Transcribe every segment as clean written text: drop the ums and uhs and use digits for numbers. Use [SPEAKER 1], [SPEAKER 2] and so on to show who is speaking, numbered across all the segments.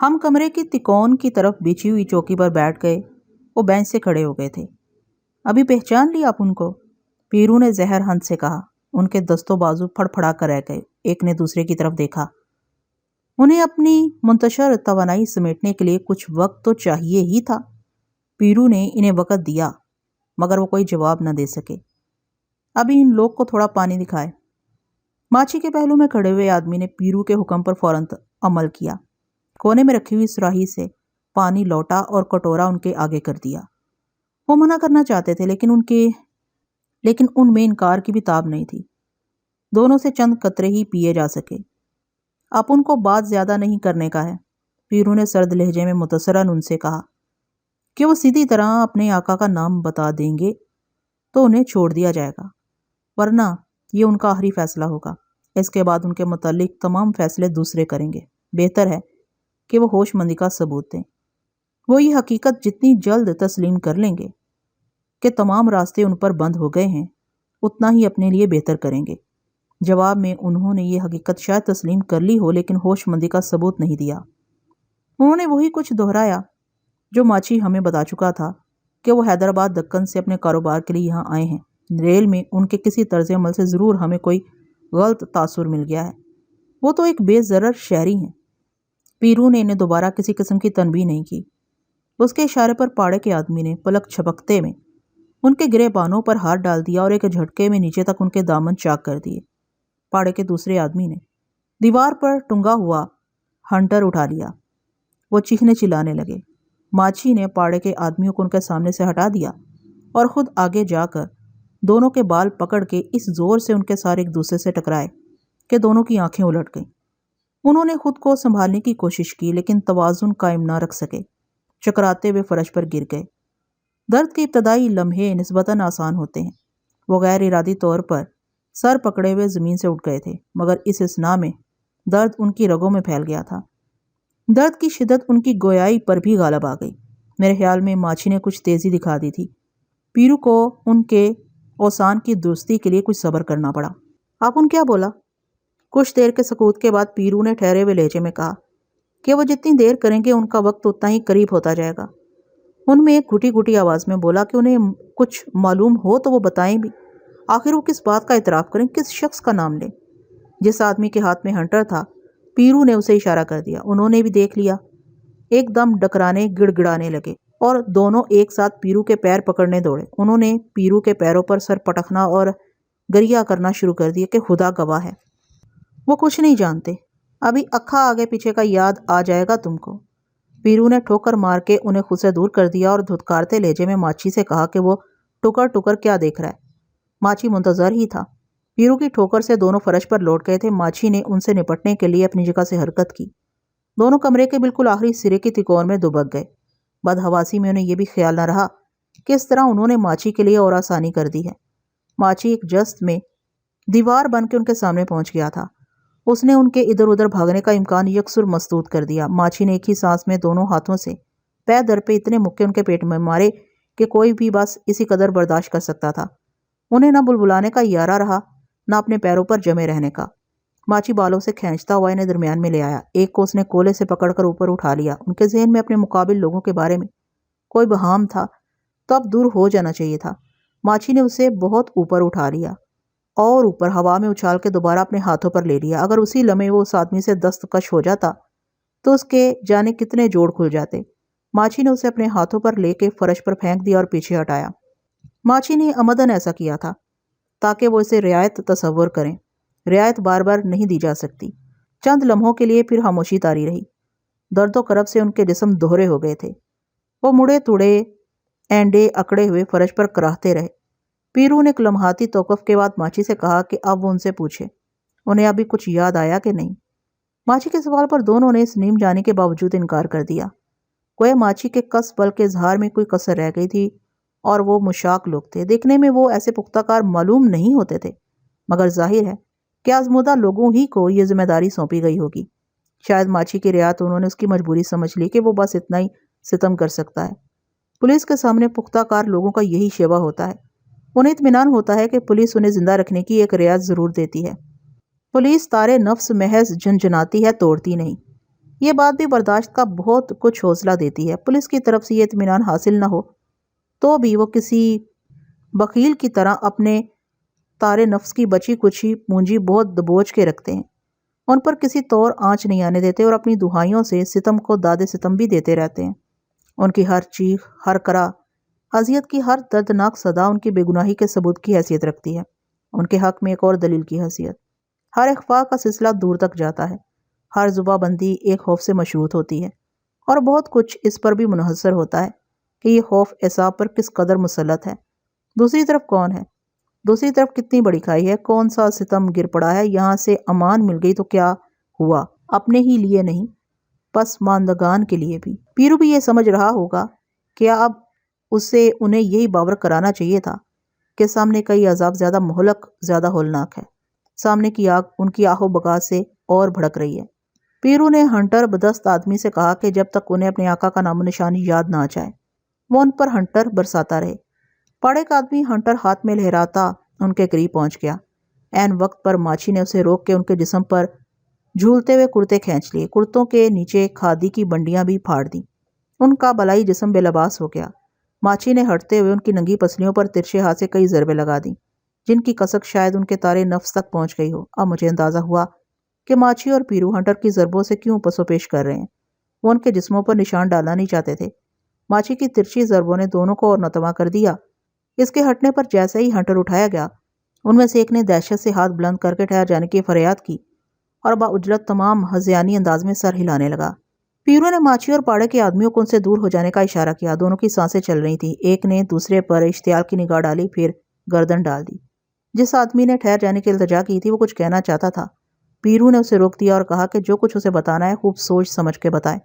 [SPEAKER 1] ہم کمرے کی تکون کی طرف بچھی ہوئی چوکی پر بیٹھ گئے۔ وہ بینچ سے کھڑے ہو گئے تھے۔ ابھی پہچان لی آپ ان کو؟ پیرو نے زہر ہنس سے کہا۔ ان کے دستوں بازو پھڑ پھڑا کر رہ گئے۔ ایک نے دوسرے کی طرف دیکھا۔ انہیں اپنی منتشر توانائی سمیٹنے کے لیے کچھ وقت تو چاہیے ہی تھا۔ پیرو نے انہیں وقت دیا مگر وہ کوئی جواب نہ دے سکے۔ ابھی ان لوگ کو تھوڑا پانی دکھائے۔ ماچھی کے پہلو میں کھڑے ہوئے آدمی نے پیرو کے حکم پر فوراً عمل کیا۔ کونے میں رکھی ہوئی سراہی سے پانی لوٹا اور کٹورا ان کے آگے کر دیا۔ وہ منع کرنا چاہتے تھے لیکن ان میں انکار کی بھی تاب نہیں تھی۔ دونوں سے چند قطرے ہی پیے جا سکے۔ آپ ان کو بات زیادہ نہیں کرنے کا ہے، پیرو نے سرد لہجے میں متصراً ان سے کہا کہ وہ سیدھی طرح اپنے آقا کا نام بتا دیں گے تو انہیں چھوڑ دیا جائے گا، ورنہ یہ ان کا آخری فیصلہ ہوگا۔ اس کے بعد ان کے متعلق تمام فیصلے دوسرے کریں گے۔ بہتر ہے کہ وہ ہوش مندی کا ثبوت دیں۔ وہ یہ حقیقت جتنی جلد تسلیم کر لیں گے کہ تمام راستے ان پر بند ہو گئے ہیں، اتنا ہی اپنے لیے بہتر کریں گے۔ جواب میں انہوں نے یہ حقیقت شاید تسلیم کر لی ہو لیکن ہوش مندی کا ثبوت نہیں دیا۔ انہوں نے وہی کچھ دہرایا جو ماچھی ہمیں بتا چکا تھا کہ وہ حیدرآباد دکن سے اپنے کاروبار کے لیے یہاں آئے ہیں۔ ریل میں ان کے کسی طرز عمل سے ضرور ہمیں کوئی غلط تاثر مل گیا ہے۔ وہ تو ایک بے ضرر شہری ہیں۔ پیرو نے انہیں دوبارہ کسی قسم کی تنبیہ نہیں کی۔ اس کے اشارے پر پاڑے کے آدمی نے پلک چھپکتے میں ان کے گرے بانوں پر ہاتھ ڈال دیا اور ایک جھٹکے میں نیچے تک ان کے دامن چاک کر دیے۔ پاڑے کے دوسرے آدمی نے دیوار پر ٹنگا ہوا ہنٹر اٹھا لیا۔ وہ چیخنے چلانے لگے۔ ماچھی نے پاڑے کے آدمیوں کو ان کے سامنے سے ہٹا دیا اور خود آگے جا کر دونوں کے بال پکڑ کے اس زور سے ان کے سار ایک دوسرے سے ٹکرائے کہ دونوں کی آنکھیں الٹ گئیں۔ انہوں نے خود کو سنبھالنے کی کوشش کی لیکن توازن قائم نہ رکھ سکے۔ چکراتے ہوئے فرش پر گر گئے۔ درد کے ابتدائی لمحے نسبتاً آسان ہوتے ہیں۔ وہ غیر ارادی طور پر سر پکڑے ہوئے زمین سے اٹھ گئے تھے مگر اس اثنا میں درد ان کی رگوں میں پھیل گیا تھا۔ درد کی شدت ان کی گویائی پر بھی غالب آ گئی۔ میرے خیال میں ماچھی نے کچھ تیزی دکھا دی تھی۔ پیرو کو ان کے اوسان کی درستی کے لیے کچھ صبر کرنا پڑا۔ آپ ان کیا بولا؟ کچھ دیر کے سکوت کے بعد پیرو نے ٹھہرے ہوئے لہجے میں کہا کہ وہ جتنی دیر کریں گے ان کا وقت اتنا ہی قریب ہوتا جائے گا۔ ان میں ایک گھٹی گھٹی آواز میں بولا کہ انہیں کچھ معلوم ہو تو وہ بتائیں بھی۔ آخر وہ کس بات کا اعتراف کریں، کس شخص کا نام لیں؟ جس آدمی کے ہاتھ میں ہنٹر تھا پیرو نے اسے اشارہ کر دیا۔ انہوں نے بھی دیکھ لیا۔ ایک دم ڈکرانے گڑ گڑانے لگے اور دونوں ایک ساتھ پیرو کے پیر پکڑنے دوڑے۔ انہوں نے پیرو کے پیروں پر سر پٹکنا اور گریا کرنا شروع کر دیا کہ خدا گواہ ہے وہ کچھ نہیں جانتے۔ ابھی اکھا آگے پیچھے کا یاد آ جائے گا تم کو۔ پیرو نے ٹھوکر مار کے انہیں خود سے دور کر دیا اور دھتکارتے لہجے میں ماچھی سے کہا کہ وہ ٹکر ٹکر کیا دیکھ رہا ہے۔ ماچھی منتظر ہی تھا۔ پیرو کی ٹھوکر سے دونوں فرش پر لوٹ گئے تھے۔ ماچھی نے ان سے نپٹنے کے لیے اپنی جگہ سے حرکت کی۔ دونوں کمرے کے بالکل آخری سرے کی تکون میں دبک گئے۔ بدحواسی میں انہیں یہ بھی خیال نہ رہا کہ اس طرح انہوں نے ماچھی کے لیے اور آسانی کر دی ہے۔ ماچھی ایک جست میں دیوار بن کے ان کے سامنے پہنچ گیا تھا۔ اس نے ان کے ادھر ادھر بھاگنے کا امکان یکسر مسدود کر دیا۔ ماچھی نے ایک ہی سانس میں دونوں ہاتھوں سے پے در پہ اتنے مکے ان کے پیٹ میں مارے کہ کوئی بھی بس اسی قدر برداشت کر سکتا تھا۔ انہیں نہ بلبلانے کا یارہ رہا نہ اپنے پیروں پر جمے رہنے کا۔ ماچھی بالوں سے کھینچتا ہوا انہیں درمیان میں لے آیا۔ ایک کو اس نے کولے سے پکڑ کر اوپر اٹھا لیا۔ ان کے ذہن میں اپنے مقابل لوگوں کے بارے میں کوئی بہام تھا تو اب دور ہو جانا چاہیے تھا۔ ماچھی نے اسے بہت اوپر اٹھا لیا اور اوپر ہوا میں اچھال کے دوبارہ اپنے ہاتھوں پر لے لیا۔ اگر اسی لمحے وہ اس آدمی سے دستکش ہو جاتا تو اس کے جانے کتنے جوڑ کھل جاتے۔ ماچھی نے اسے اپنے ہاتھوں پر لے کے فرش پر پھینک دیا اور پیچھے ہٹایا۔ ماچھی نے عمدن ایسا کیا تھا تاکہ وہ اسے رعایت تصور کریں۔ رعایت بار بار نہیں دی جا سکتی۔ چند لمحوں کے لیے پھر خاموشی طاری رہی۔ درد و کرب سے ان کے جسم دوہرے ہو گئے تھے۔ وہ مڑے توڑے اینڈے اکڑے ہوئے فرش پر کراہتے رہے۔ پیرو نے ایک لمحاتی توقف کے بعد ماچھی سے کہا کہ اب وہ ان سے پوچھے انہیں ابھی کچھ یاد آیا کہ نہیں۔ ماچھی کے سوال پر دونوں نے اس نیم جانے کے باوجود انکار کر دیا۔ گویا ماچھی کے کس بل کے اظہار میں کوئی کسر رہ گئی تھی اور وہ مشاق لوگ تھے۔ دیکھنے میں وہ ایسے پختہ کار معلوم نہیں ہوتے تھے مگر ظاہر ہے کہ آزمودہ لوگوں ہی کو یہ ذمہ داری سونپی گئی ہوگی۔ شاید ماچھی کی رعایت انہوں نے اس کی مجبوری سمجھ لی کہ وہ بس اتنا ہی ستم کر سکتا ہے۔ پولیس کے سامنے پختہ کار لوگوں کا یہی شیوا ہوتا ہے۔ انہیں اطمینان ہوتا ہے کہ پولیس انہیں زندہ رکھنے کی ایک رعایت ضرور دیتی ہے۔ پولیس تارے نفس محض جھنجھناتی ہے، توڑتی نہیں۔ یہ بات بھی برداشت کا بہت کچھ حوصلہ دیتی ہے۔ پولیس کی طرف سے یہ اطمینان حاصل نہ ہو تو بھی وہ کسی بخیل کی طرح اپنے تارے نفس کی بچی کچھی پونجی بہت دبوچ کے رکھتے ہیں، ان پر کسی طور آنچ نہیں آنے دیتے اور اپنی دہائیوں سے ستم کو داد ستم بھی دیتے رہتے ہیں۔ ان کی ہر چیخ، ہر کرا، اذیت کی ہر دردناک صدا ان کی بے گناہی کے ثبوت کی حیثیت رکھتی ہے، ان کے حق میں ایک اور دلیل کی حیثیت۔ ہر اخفاء کا سلسلہ دور تک جاتا ہے، ہر زباں بندی ایک خوف سے مشروط ہوتی ہے، اور بہت کچھ اس پر بھی منحصر ہوتا ہے کہ یہ خوف اعصاب پر کس قدر مسلط ہے۔ دوسری طرف کون ہے؟ دوسری طرف کتنی بڑی کھائی ہے، کون سا ستم گر پڑا ہے۔ یہاں سے امان مل گئی تو کیا ہوا، اپنے ہی لیے نہیں، پس ماندگان کے لیے بھی۔ پیرو بھی یہ سمجھ رہا ہوگا کہ اب اسے انہیں یہی باور کرانا چاہیے تھا کہ سامنے کا یہ عذاب زیادہ مہلک، زیادہ ہولناک ہے۔ سامنے کی آگ ان کی آہو بگا سے اور بھڑک رہی ہے۔ پیرو نے ہنٹر بدست آدمی سے کہا کہ جب تک انہیں اپنے آقا کا نام و نشانی یاد نہ آ جائے وہ ان پر ہنٹر برساتا رہے۔ پاڑے کا آدمی ہنٹر ہاتھ میں لہراتا ان کے قریب پہنچ گیا۔ عین وقت پر ماچھی نے اسے روک کے ان کے جسم پر جھولتے ہوئے کرتے کھینچ لیے، کرتوں کے نیچے کھادی کی بنڈیاں بھی پھاڑ دیں۔ ان کا بلائی جسم بے لباس ہو گیا۔ ماچھی نے ہٹتے ہوئے ان کی ننگی پسلیوں پر ترچھے ہاتھ سے کئی ضربیں لگا دیں، جن کی کسک شاید ان کے تارے نفس تک پہنچ گئی ہو۔ اب مجھے اندازہ ہوا کہ ماچھی اور پیرو ہنٹر کی ضربوں سے کیوں پسو پیش کر رہے ہیں۔ وہ ان کے جسموں پر نشان ڈالنا نہیں چاہتے تھے۔ ماچھی کی ترچھی ضربوں نے دونوں کو اور نتواں کر دیا۔ اس کے ہٹنے پر جیسے ہی ہنٹر اٹھایا گیا، ان میں سے ایک نے دہشت سے ہاتھ بلند کر کے ٹھہر جانے کی فریاد کی اور بااجرت تمام ہذیانی انداز میں سر ہلانے لگا۔ پیرو نے ماچھی اور پاڑے کے آدمیوں کو ان سے دور ہو جانے کا اشارہ کیا۔ دونوں کی سانسیں چل رہی تھیں۔ ایک نے دوسرے پر اشتعال کی نگاہ ڈالی، پھر گردن ڈال دی۔ جس آدمی نے ٹھہر جانے کی التجا کی تھی وہ کچھ کہنا چاہتا تھا۔ پیرو نے اسے روک دیا اور کہا کہ جو کچھ اسے بتانا ہے خوب سوچ سمجھ کے بتائے۔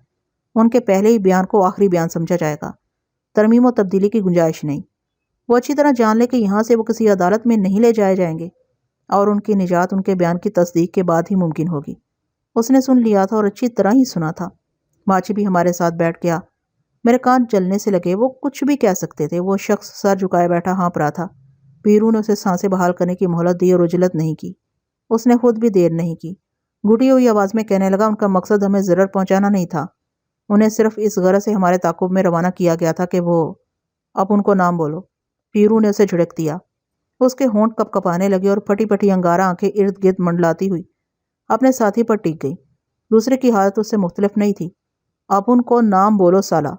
[SPEAKER 1] ان کے پہلے ہی بیان کو آخری بیان سمجھا جائے گا، ترمیم و تبدیلی کی گنجائش نہیں۔ وہ اچھی طرح جان لے کہ یہاں سے وہ کسی عدالت میں نہیں لے جائے جائیں گے اور ان کی نجات ان کے بیان کی تصدیق کے بعد ہی ممکن ہوگی۔ اس نے سن لیا تھا اور اچھی طرح ہی سنا تھا۔ ماچھی بھی ہمارے ساتھ بیٹھ گیا۔ میرے کان جلنے سے لگے۔ وہ کچھ بھی کہہ سکتے تھے۔ وہ شخص سر جھکائے بیٹھا ہانپ رہا تھا۔ پیرو نے اسے سانسیں بحال کرنے کی مہلت دی اور عجلت نہیں کی۔ اس نے خود بھی دیر نہیں کی۔ گھٹی ہوئی آواز میں کہنے لگا، ان کا مقصد ہمیں ضرر پہنچانا نہیں تھا۔ انہیں صرف اس غرض سے ہمارے تعاقب میں روانہ کیا گیا تھا کہ وہ… اب ان کو نام بولو۔ پیرو نے اسے جھڑک دیا۔ اس کے ہونٹ کپ کپانے لگے اور پھٹی پھٹی انگارہ آنکھیں ارد گرد منڈلاتی ہوئی اپنے ساتھی پر ٹک گئی۔ دوسرے کی حالت اس سے مختلف نہیں تھی۔ اب ان کو نام بولو سالہ،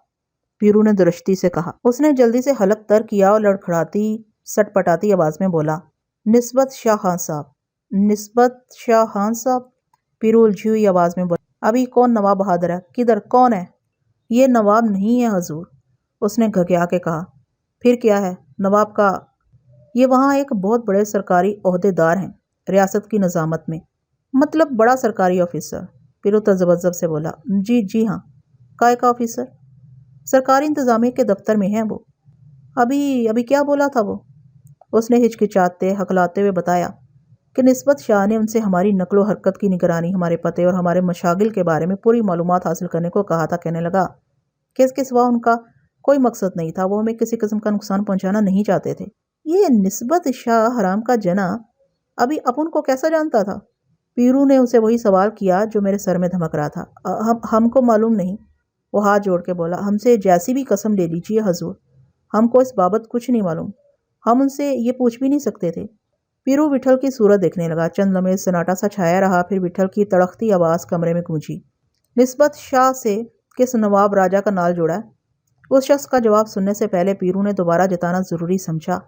[SPEAKER 1] پیرو نے درشتی سے کہا۔ اس نے جلدی سے حلق تر کیا اور لڑکھڑاتی سٹ پٹاتی آواز میں بولا، نسبت شاہ خان صاحب۔ نسبت شاہ خان صاحب؟ پیرو الجھی ہوئی آواز میں بولا، ابھی کون نواب بہادر ہے؟ کدھر؟ کون ہے؟ یہ نواب نہیں ہے حضور، اس نے گھگیا کے کہا۔ پھر کیا ہے؟ نواب کا… یہ وہاں ایک بہت بڑے سرکاری عہدے دار ہیں ریاست کی نظامت میں، مطلب بڑا سرکاری آفیسر۔ پیرو تذبذب سے بولا، جی ہاں۔ کائے کا آفیسر؟ سرکاری انتظامیہ کے دفتر میں ہیں وہ۔ ابھی کیا بولا تھا وہ؟ اس نے ہچکچاتے ہکلاتے ہوئے بتایا کہ نسبت شاہ نے ان سے ہماری نقل و حرکت کی نگرانی، ہمارے پتے اور ہمارے مشاغل کے بارے میں پوری معلومات حاصل کرنے کو کہا تھا۔ کہنے لگا کہ اس کے سوا ان کا کوئی مقصد نہیں تھا، وہ ہمیں کسی قسم کا نقصان پہنچانا نہیں چاہتے تھے۔ یہ نسبت شاہ حرام کا جنا ابھی اپن کو کیسا جانتا تھا؟ پیرو نے اسے وہی سوال کیا جو میرے سر میں دھمک رہا تھا۔ ہم کو معلوم نہیں، وہ ہاتھ جوڑ کے بولا۔ ہم سے جیسی بھی قسم لے لیجیے حضور، ہم کو اس بابت کچھ نہیں معلوم، ہم ان سے یہ پوچھ بھی نہیں سکتے تھے۔ پیرو وٹھل کی صورت دیکھنے لگا۔ چند لمحے سناٹا سا چھایا رہا، پھر وٹھل کی تڑختی آواز کمرے میں گونجی، نسبت شاہ سے کس نواب راجہ کا نال جوڑا ہے؟ اس شخص کا جواب سننے سے پہلے پیرو نے دوبارہ جتانا ضروری سمجھا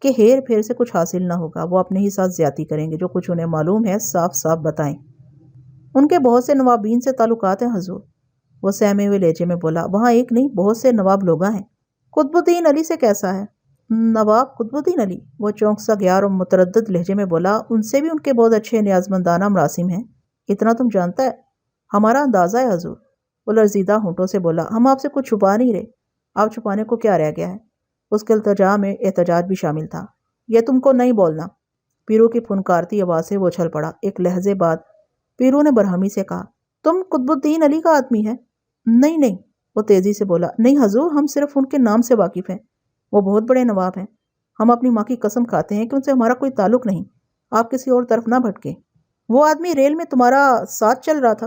[SPEAKER 1] کہ ہیر پھیر سے کچھ حاصل نہ ہوگا۔ وہ اپنے ہی ساتھ زیادتی کریں گے۔ جو کچھ انہیں معلوم ہے صاف صاف بتائیں۔ ان کے بہت سے نوابین سے تعلقات ہیں حضور، وہ سہمے ہوئے لہجے میں بولا۔ وہاں ایک نہیں، بہت سے نواب لوگاں ہیں۔ قطب الدین علی سے کیسا ہے؟ نواب قطب الدین علی؟ وہ چونک سا گیا اور متردد لہجے میں بولا، ان سے بھی ان کے بہت اچھے نیازمندانہ مراسم ہیں، اتنا تم جانتا ہے؟ ہمارا اندازہ ہے حضور، وہ لرزیدہ ہونٹوں سے بولا۔ ہم آپ سے کچھ چھپا نہیں رہے، آپ چھپانے کو کیا رہ گیا ہے؟ اس کے التجا میں احتجاج بھی شامل تھا۔ یہ تم کو نہیں بولنا، پیرو کی پھنکارتی آواز سے وہ اچھل پڑا۔ ایک لہجے بعد پیرو نے برہمی سے کہا، تم قطب الدین علی کا آدمی ہے؟ نہیں، وہ تیزی سے بولا، نہیں حضور، ہم صرف ان کے نام سے واقف ہیں۔ وہ بہت بڑے نواب ہیں، ہم اپنی ماں کی قسم کھاتے ہیں کہ ان سے ہمارا کوئی تعلق نہیں۔ آپ کسی اور طرف نہ بھٹکیں۔ وہ آدمی ریل میں تمہارا ساتھ چل رہا تھا؟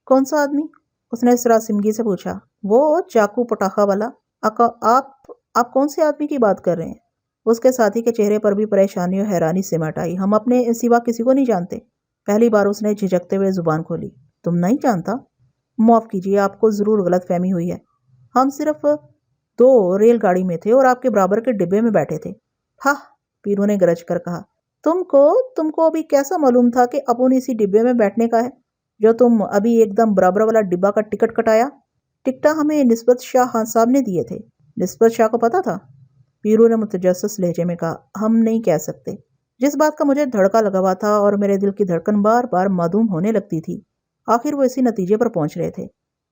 [SPEAKER 1] کون سا آدمی؟ اس نے سراسمگی سے پوچھا۔ وہ چاقو پٹاخہ والا؟ آپ کون سے آدمی کی بات کر رہے ہیں؟ اس کے ساتھی کے چہرے پر بھی پریشانی اور حیرانی سمٹ آئی۔ ہم اپنے سوا کسی کو نہیں جانتے۔ پہلی بار اس نے جھجکتے ہوئے زبان کھولی۔ تم نہیں جانتا؟ معاف کیجیے، آپ کو ضرور غلط فہمی ہوئی ہے۔ ہم صرف 2 ریل گاڑی میں تھے اور آپ کے برابر کے ڈبے میں بیٹھے تھے۔ ہاں، پیرو نے گرج کر کہا۔ تم کو ابھی کیسا معلوم تھا کہ اپن اسی ڈبے میں بیٹھنے کا ہے جو تم ابھی ایک دم برابر والا ڈبہ کا ٹکٹ کٹایا؟ ٹکٹا ہمیں نسبت شاہ خان صاحب نے دیے تھے۔ نسبت شاہ کو پتا تھا؟ پیرو نے متجسس لہجے میں کہا۔ ہم نہیں کہہ سکتے۔ جس بات کا مجھے دھڑکا لگا ہوا تھا اور میرے دل کی دھڑکن بار بار معدوم ہونے لگتی تھی، آخر وہ اسی نتیجے پر پہنچ رہے تھے۔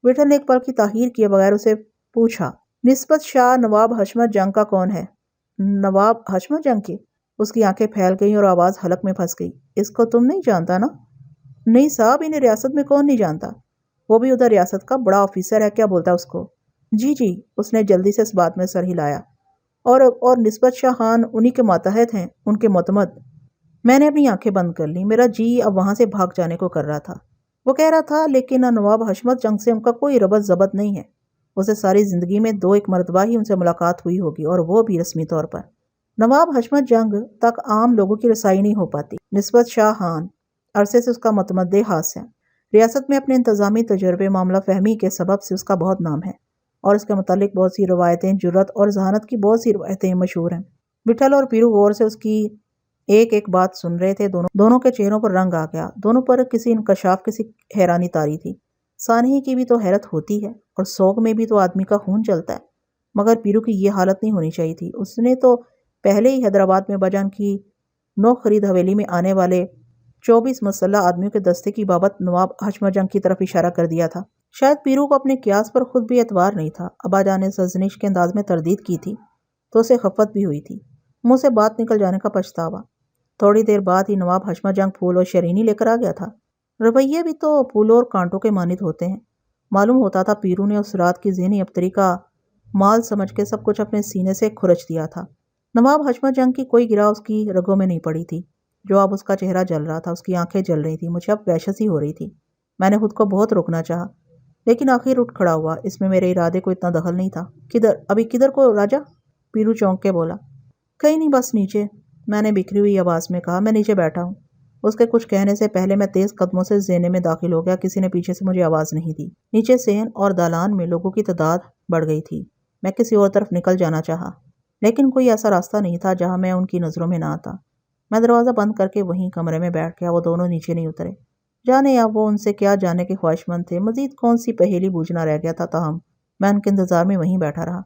[SPEAKER 1] وٹھل نے ایک پل کی تاخیر کیے بغیر اسے پوچھا، نسبت شاہ نواب حشمت جنگ کا کون ہے؟ نواب حشمت جنگ کے؟ اس کی آنکھیں پھیل گئیں اور آواز حلق میں پھنس گئی۔ اس کو تم نہیں جانتا نا؟ نہیں صاحب، انہیں ریاست میں کون نہیں جانتا؟ وہ بھی ادھر ریاست کا بڑا آفیسر ہے، کیا بولتا ہے اس کو؟ جی، اس نے جلدی سے اس بات میں سر ہلایا۔ اور نسبت شاہ خان انہی کے ماتحت ہیں، ان کے معتمد۔ میں نے اپنی آنکھیں بند کر لیں۔ میرا جی اب وہاں سے بھاگ جانے کو کر رہا تھا۔ وہ کہہ رہا تھا، لیکن نواب حشمت جنگ سے ان کا کوئی ربط ضبط نہیں ہے۔ اسے ساری زندگی میں 2-1 مرتبہ ہی ان سے ملاقات ہوئی ہوگی، اور وہ بھی رسمی طور پر۔ نواب حشمت جنگ تک عام لوگوں کی رسائی نہیں ہو پاتی۔ نسبت شاہ خان عرصے سے اس کا متمدع خاص ہے۔ ریاست میں اپنے انتظامی تجربے، معاملہ فہمی کے سبب سے اس کا بہت نام ہے، اور اس کے متعلق بہت سی روایتیں، جرأت اور ذہانت کی بہت سی روایتیں مشہور ہیں۔ وٹھل اور پیرو غور سے اس کی ایک ایک بات سن رہے تھے۔ دونوں کے چہروں پر رنگ آ گیا۔ دونوں پر کسی انکشاف، کسی حیرانی طاری تھی۔ سانحے کی بھی تو حیرت ہوتی ہے، اور سوگ میں بھی تو آدمی کا خون چلتا ہے، مگر پیرو کی یہ حالت نہیں ہونی چاہیے تھی۔ اس نے تو پہلے ہی حیدرآباد میں بجان کی نو خرید حویلی میں آنے والے 24 مسلح آدمیوں کے دستے کی بابت نواب حشمت جنگ کی طرف اشارہ کر دیا تھا۔ شاید پیرو کو اپنے قیاس پر خود بھی اعتبار نہیں تھا۔ ابا جان نے سرزنش کے انداز میں تردید کی تھی تو اسے خفت بھی ہوئی تھی، منہ سے بات نکل جانے کا پچھتاوا۔ تھوڑی دیر بعد ہی نواب حشمت جنگ پھول اور شرینی لے کر آ گیا تھا۔ رویے بھی تو پھولوں اور کانٹوں کے مانند ہوتے ہیں۔ معلوم ہوتا تھا پیرو نے اس رات کی ذہنی ابتری کا مال سمجھ کے سب کچھ اپنے سینے سے کھرچ دیا تھا۔ نواب حشمت جنگ کی کوئی گرہ اس کی رگوں میں نہیں پڑی تھی۔ جو اب اس کا چہرہ جل رہا تھا، اس کی آنکھیں جل رہی تھیں، مجھے اب وحشت سی ہو رہی تھی۔ میں نے خود کو بہت روکنا چاہا، لیکن آخر اٹھ کھڑا ہوا۔ اس میں میرے ارادے کو اتنا دخل نہیں تھا۔ کدھر کو راجا؟ پیرو چونک کے بولا۔ کہیں نہیں، بس نیچے، میں نے بکھری ہوئی آواز میں کہا۔ میں نیچے بیٹھا ہوں۔ اس کے کچھ کہنے سے پہلے میں تیز قدموں سے زینے میں داخل ہو گیا۔ کسی نے پیچھے سے مجھے آواز نہیں دی۔ نیچے صحن اور دالان میں لوگوں کی تعداد بڑھ گئی تھی۔ میں کسی اور طرف نکل جانا چاہا، لیکن کوئی ایسا راستہ نہیں تھا جہاں میں ان کی نظروں میں نہ آتا۔ میں دروازہ بند کر کے وہیں کمرے میں بیٹھ گیا۔ وہ دونوں نیچے نہیں اترے۔ جانے اب وہ ان سے کیا جانے کے خواہش مند تھے۔ مزید کون سی پہیلی بوجھنا رہ گیا تھا، تاہم میں ان کے انتظار میں وہیں بیٹھا رہا۔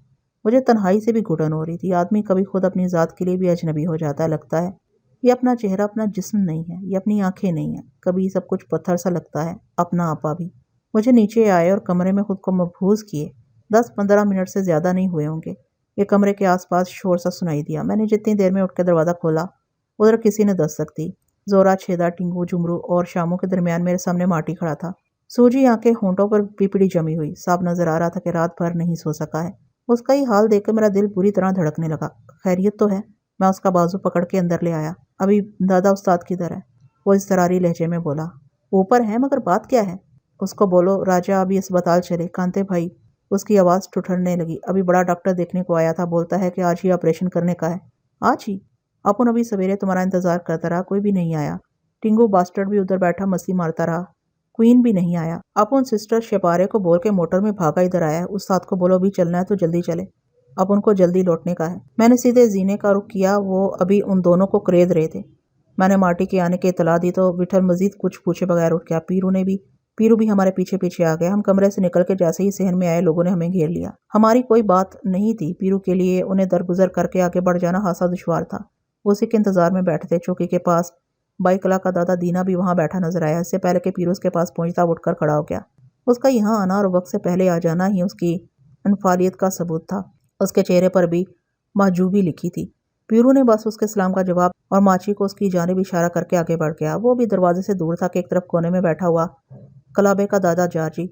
[SPEAKER 1] مجھے تنہائی سے بھی گھٹن ہو رہی تھی۔ آدمی کبھی خود اپنی ذات کے لیے بھی اجنبی ہو جاتا ہے۔ لگتا ہے یہ اپنا چہرہ، اپنا جسم نہیں ہے، یہ اپنی آنکھیں نہیں ہیں۔ کبھی سب کچھ پتھر سا لگتا ہے، اپنا آپا بھی۔ مجھے نیچے آئے اور کمرے میں خود کو مبہوس کیے 10-15 منٹ سے زیادہ نہیں ہوئے ہوں گے۔ یہ کمرے کے آس پاس شور سا سنائی دیا۔ میں نے جتنی دیر میں اٹھ کے دروازہ کھولا، ادھر کسی نے دستک دی۔ زورا، چھیدا، ٹنگو، جمرو اور شاموں کے درمیان میرے سامنے ماٹی کھڑا تھا۔ سوجی آنکھیں، ہونٹوں پر پیپڑی جمی ہوئی، صاف نظر آ رہا تھا کہ رات بھر نہیں سو سکا ہے۔ اس کا یہ حال دیکھ کر میرا دل بری طرح دھڑکنے لگا۔ خیریت تو ہے؟ میں اس کا بازو پکڑ کے اندر لے آیا۔ ابھی دادا استاد کدھر ہے؟ وہ اضطراری لہجے میں بولا۔ اوپر ہے، مگر بات کیا ہے؟ اس کو بولو راجا ابھی اسپتال چلے۔ کانتے بھائی، اس کی آواز ٹھٹھرنے لگی۔ ابھی بڑا ڈاکٹر دیکھنے کو آیا تھا، بولتا ہے کہ آج ہی آپریشن کرنے کا ہے۔ آج ہی؟ اپن ابھی سویرے تمہارا انتظار کرتا رہا، کوئی بھی نہیں آیا۔ ٹنگو باسٹرڈ بھی ادھر بیٹھا مستی مارتا رہا، کوئین بھی نہیں آیا۔ اپن سسٹر شپارے کو بول کے موٹر میں بھاگا ادھر آیا ہے۔ استاد کو بولو بھی چلنا ہے تو جلدی چلے، اب ان کو جلدی لوٹنے کا ہے۔ میں نے سیدھے زینے کا رخ کیا، وہ ابھی ان دونوں کو کرید رہے تھے۔ میں نے مارٹی کے آنے کی اطلاع دی تو وٹھل مزید کچھ پوچھے بغیر اٹھ گیا۔ پیرو بھی ہمارے پیچھے پیچھے آ گیا۔ ہم کمرے سے نکل کے جیسے ہی صحن میں آئے، لوگوں نے ہمیں گھیر لیا۔ ہماری کوئی بات نہیں تھی پیرو کے لیے انہیں درگزر کر کے آگے بڑھ جانا خاصا دشوار تھا۔ وہ اسی کے انتظار میں بیٹھے تھے۔ چوکی کے پاس بائی کلا کا دادا دینا بھی وہاں بیٹھا نظر آیا۔ اس سے پہلے کہ پیرو اس کے پاس پہنچتا، اٹھ کر کھڑا ہو گیا۔ اس کا یہاں آنا اور وقت سے پہلے آ جانا ہی اس کی انفعالیت کا ثبوت تھا۔ اس کے چہرے پر بھی محجوبی لکھی تھی۔ پیرو نے بس اس کے سلام کا جواب اور ماچی کو اس کی جانب اشارہ کر کے آگے بڑھ گیا۔ وہ بھی دروازے سے دور تھا کہ ایک طرف کونے میں بیٹھا ہوا کلابے کا دادا جارجی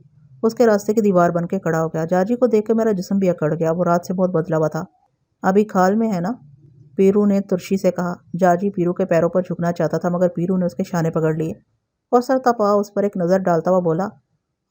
[SPEAKER 1] اس کے راستے کی دیوار بن کے کھڑا ہو گیا۔ جارجی کو دیکھ کے میرا جسم بھی اکڑ گیا۔ وہ رات سے بہت بدلا ہوا تھا۔ ابھی کھال میں ہے نا؟ پیرو نے ترشی سے کہا۔ جارجی پیرو کے پیروں پر جھکنا چاہتا تھا، مگر پیرو نے اس کے شانے پکڑ لیے اور سر تپا اس پر ایک نظر ڈالتا ہوا بولا،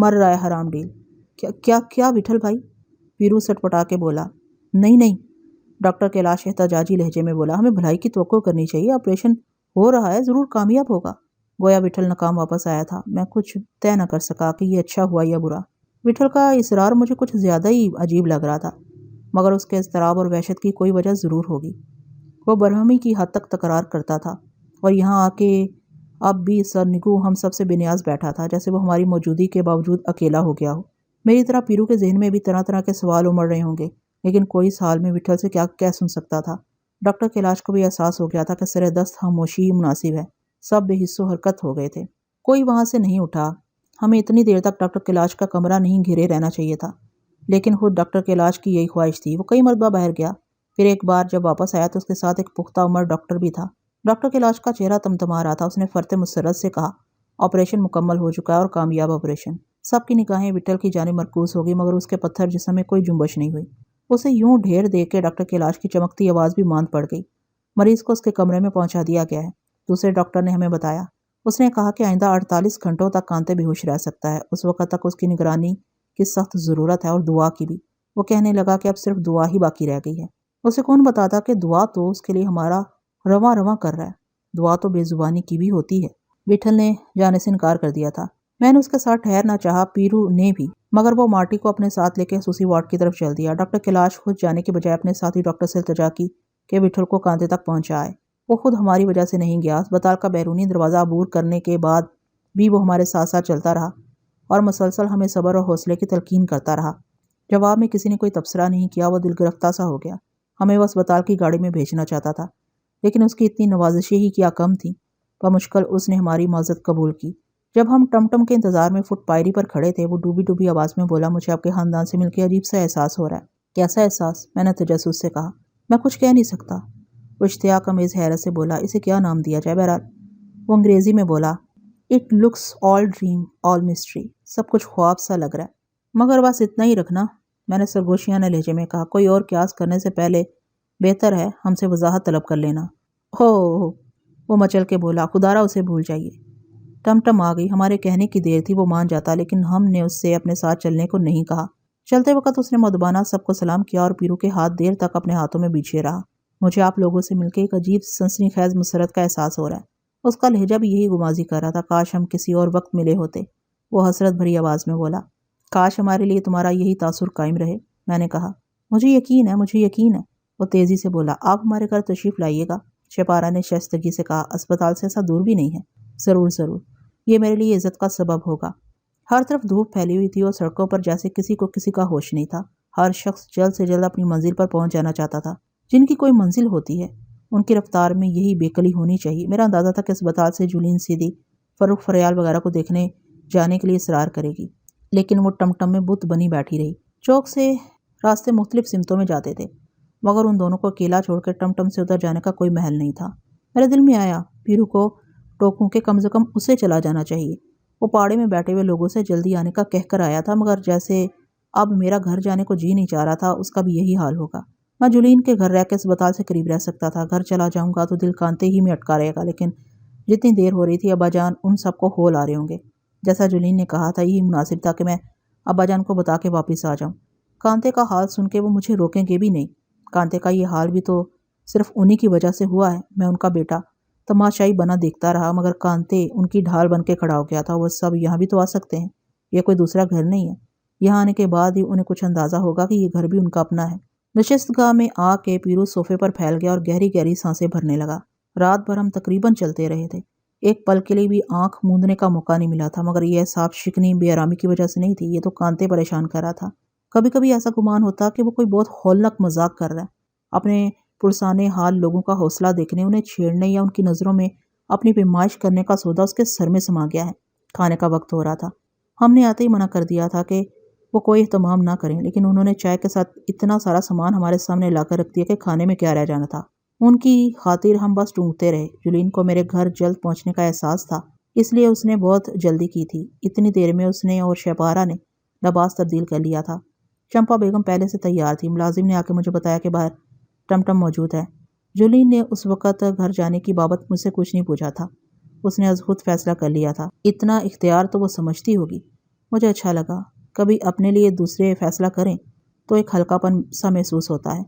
[SPEAKER 1] مر رہا ہے حرام ڈیل۔ کیا کیا کیا وٹھل بھائی؟ پیرو سٹپٹا کے بولا۔ نہیں، ڈاکٹر کیلاش احتجاجی لہجے میں بولا، ہمیں بھلائی کی توقع کرنی چاہیے، آپریشن ہو رہا ہے، ضرور کامیاب ہوگا۔ گویا وٹھل ناکام واپس آیا تھا۔ میں کچھ طے نہ کر سکا کہ یہ اچھا ہوا یا برا۔ وٹھل کا اصرار مجھے کچھ زیادہ ہی عجیب لگ رہا تھا، مگر اس کے اضطراب اور وحشت کی کوئی وجہ ضرور ہوگی۔ وہ برہمی کی حد تک تکرار کرتا تھا، اور یہاں آ کے اب بھی سرنگو ہم سب سے بے نیاز بیٹھا تھا، جیسے وہ ہماری موجودگی کے باوجود اکیلا ہو گیا ہو۔ میری طرح پیرو کے ذہن میں بھی طرح طرح کے سوال امڑ رہے ہوں گے، لیکن کوئی اس حال میں وٹھل سے کیا کہہ سن سکتا تھا۔ ڈاکٹر کیلاش کو بھی احساس ہو گیا تھا کہ سر دست خاموشی مناسب ہے۔ سب بے حس و حرکت ہو گئے تھے، کوئی وہاں سے نہیں اٹھا۔ ہمیں اتنی دیر تک ڈاکٹر کیلاش کا کمرہ نہیں گھیرے رہنا چاہیے تھا، لیکن خود ڈاکٹر کیلاش کی یہی خواہش تھی۔ وہ کئی مرتبہ باہر گیا، پھر ایک بار جب واپس آیا تو اس کے ساتھ ایک پختہ عمر ڈاکٹر بھی تھا۔ ڈاکٹر کیلاش کا چہرہ تمتما رہا تھا۔ اس نے فرط مسرت سے کہا، آپریشن مکمل ہو چکا ہے اور کامیاب آپریشن۔ سب کی نگاہیں وٹھل کی جانب مرکوز ہو گئی، مگر اس کے پتھر جسم میں کوئی جنبش نہیں ہوئی۔ اسے یوں ڈھیر دیکھ کے ڈاکٹر کیلاش کی چمکتی آواز بھی ماند پڑ گئی۔ مریض کو اس کے کمرے میں پہنچا دیا گیا ہے، دوسرے ڈاکٹر نے ہمیں بتایا۔ اس نے کہا کہ آئندہ 48 گھنٹوں تک کانتے بے ہوش رہ سکتا ہے، اس وقت تک اس کی نگرانی کی سخت ضرورت ہے، اور دعا کی بھی۔ وہ کہنے لگا کہ اب صرف دعا ہی باقی رہ گئی ہے۔ اسے کون بتاتا کہ دعا تو اس کے لیے ہمارا رواں رواں کر رہا ہے، دعا تو بے زبانی کی بھی ہوتی ہے۔ وٹھل نے جانے سے انکار کر دیا تھا۔ میں نے اس کے ساتھ ٹھہرنا چاہا، پیرو نے بھی، مگر وہ مارٹی کو اپنے ساتھ لے کے خصوصی وارڈ کی طرف چل دیا۔ ڈاکٹر کیلاش خود جانے کے بجائے اپنے ساتھی ڈاکٹر سے التجا کی کہ وٹھل کو کانتے تک پہنچائے۔ وہ خود ہماری وجہ سے نہیں گیا۔ اسپتال کا بیرونی دروازہ عبور کرنے کے بعد بھی وہ ہمارے ساتھ ساتھ چلتا رہا اور مسلسل ہمیں صبر اور حوصلے کی تلقین کرتا رہا۔ جواب میں کسی نے کوئی تبصرہ نہیں کیا۔ وہ دل گرفتہ سا ہو گیا۔ ہمیں وہ اسپتال کی گاڑی میں بھیجنا چاہتا تھا، لیکن اس کی اتنی نوازشیں ہی کیا کم تھیں۔ بمشکل اس نے ہماری معذرت قبول کی۔ جب ہم ٹم ٹم کے انتظار میں فٹ پائری پر کھڑے تھے، وہ ڈوبی ڈوبی آواز میں بولا، مجھے آپ کے خاندان سے مل کے عجیب سا احساس ہو رہا ہے۔ کیسا احساس؟ میں نے تجسس سے کہا۔ میں کچھ کہہ نہیں سکتا۔ وہ اشتیاق امیز حیرت سے بولا، اسے کیا نام دیا جائے؟ بہرحال وہ انگریزی میں بولا، it looks all dream all mystery, سب کچھ خواب سا لگ رہا ہے، مگر بس اتنا ہی رکھنا۔ میں نے سرگوشیانہ لہجے میں کہا، کوئی اور قیاس کرنے سے پہلے بہتر ہے ہم سے وضاحت طلب کر لینا۔ وہ مچل کے بولا، خدارا اسے بھول جائیے۔ ٹم ٹم آ گئی۔ ہمارے کہنے کی دیر تھی، وہ مان جاتا، لیکن ہم نے اس سے اپنے ساتھ چلنے کو نہیں کہا۔ چلتے وقت اس نے مدبانہ سب کو سلام کیا اور پیرو کے ہاتھ دیر تک اپنے ہاتھوں میں بیچھے رہا۔ مجھے آپ لوگوں سے مل کے ایک عجیب سنسنی خیز مسرت کا احساس ہو رہا ہے۔ اس کا لہجہ بھی یہی گمازی کر رہا تھا۔ کاش ہم کسی اور وقت ملے ہوتے، وہ حسرت بھری آواز میں بولا۔ کاش ہمارے لیے تمہارا یہی تاثر قائم رہے، میں نے کہا۔ مجھے یقین ہے، وہ تیزی سے بولا۔ آپ ہمارے گھر تشریف لائیے گا، شپارہ نے شائستگی سے کہا۔ اسپتال سے ایسا دور بھی نہیں ہے۔ ضرور، یہ میرے لیے عزت کا سبب ہوگا۔ ہر طرف دھوپ پھیلی ہوئی تھی اور سڑکوں پر جیسے کسی کو کسی کا ہوش نہیں تھا۔ ہر شخص جلد سے جلد اپنی منزل پر پہنچ جانا چاہتا تھا۔ جن کی کوئی منزل ہوتی ہے، ان کی رفتار میں یہی بے قلی ہونی چاہیے۔ میرا اندازہ تھا کہ اسپتال سے جولین سیدھی فروخ فریال وغیرہ کو دیکھنے جانے کے لیے اصرار کرے گی، لیکن وہ ٹم ٹم میں بت بنی بیٹھی رہی۔ چوک سے راستے مختلف سمتوں میں جاتے تھے، مگر ان دونوں کو اکیلا چھوڑ کر ٹم ٹم سے ادھر جانے کا کوئی محل نہیں تھا۔ میرے دل میں آیا، پیرو کو ٹوکوں کہ کم سے کم اسے چلا جانا چاہیے۔ وہ پاڑے میں بیٹھے ہوئے لوگوں سے جلدی آنے کا کہہ کر آیا تھا، مگر جیسے اب میرا گھر جانے کو جی نہیں چاہ رہا تھا، اس کا بھی یہی حال ہوگا۔ میں جولین کے گھر رہ کے اسپتال سے قریب رہ سکتا تھا۔ گھر چلا جاؤں گا تو دل کانتے ہی میں اٹکا رہے گا، لیکن جتنی دیر ہو رہی تھی ابا جان ان سب کو ہول آ رہے ہوں گے۔ جیسا جولین نے کہا تھا، یہی مناسب تھا کہ میں ابا جان کو بتا کے واپس آ جاؤں۔ کانتے کا حال سن کے وہ مجھے روکیں گے بھی نہیں۔ کانتے کا یہ حال بھی تو صرف انہی کی وجہ سے ہوا ہے۔ میں ان کا بیٹا تماشائی بنا دیکھتا رہا، مگر کانتے ان کی ڈھال بن کے کھڑا ہو گیا تھا۔ وہ سب یہاں بھی تو آ سکتے ہیں، یہ کوئی دوسرا گھر نہیں ہے۔ یہاں آنے کے بعد ہی انہیں کچھ اندازہ ہوگا کہ یہ گھر بھی ان کا اپنا ہے۔ نشست گاہ میں آ کے پیرو صوفے پر پھیل گیا اور گہری گہری سانسیں بھرنے لگا۔ رات بھر ہم تقریباً چلتے رہے تھے۔ ایک پل کے لیے بھی آنکھ موندنے کا موقع نہیں ملا تھا، مگر یہ صاف شکنی بے آرامی کی وجہ سے نہیں تھی، یہ تو کانتے پریشان کر رہا تھا۔ کبھی کبھی ایسا گمان ہوتا کہ وہ کوئی بہت ہولناک مذاق کر رہا ہے، اپنے پرسانے حال لوگوں کا حوصلہ دیکھنے، انہیں چھیڑنے یا ان کی نظروں میں اپنی پیمائش کرنے کا سودا اس کے سر میں سما گیا ہے۔ کھانے کا وقت ہو رہا تھا۔ ہم نے آتے ہی منع کر دیا تھا کہ وہ کوئی اہتمام نہ کریں، لیکن انہوں نے چائے کے ساتھ اتنا سارا سامان ہمارے سامنے لا کر رکھ دیا کہ کھانے میں کیا رہ جانا تھا۔ ان کی خاطر ہم بس ڈھونڈتے رہے۔ جولین کو میرے گھر جلد پہنچنے کا احساس تھا، اس لیے اس نے بہت جلدی کی تھی۔ اتنی دیر میں اس نے اور شہپارہ نے لباس تبدیل کر لیا تھا۔ چمپا بیگم پہلے سے تیار تھی۔ ملازم نے آ کے مجھے بتایا کہ باہر ٹم ٹم موجود ہے۔ جولین نے اس وقت گھر جانے کی بابت مجھ سے کچھ نہیں پوچھا تھا۔ اس نے از خود فیصلہ کر لیا تھا۔ اتنا اختیار تو وہ سمجھتی ہوگی، مجھے اچھا لگا، کبھی اپنے لیے دوسرے فیصلہ کریں تو ایک ہلکا پن سا محسوس ہوتا ہے۔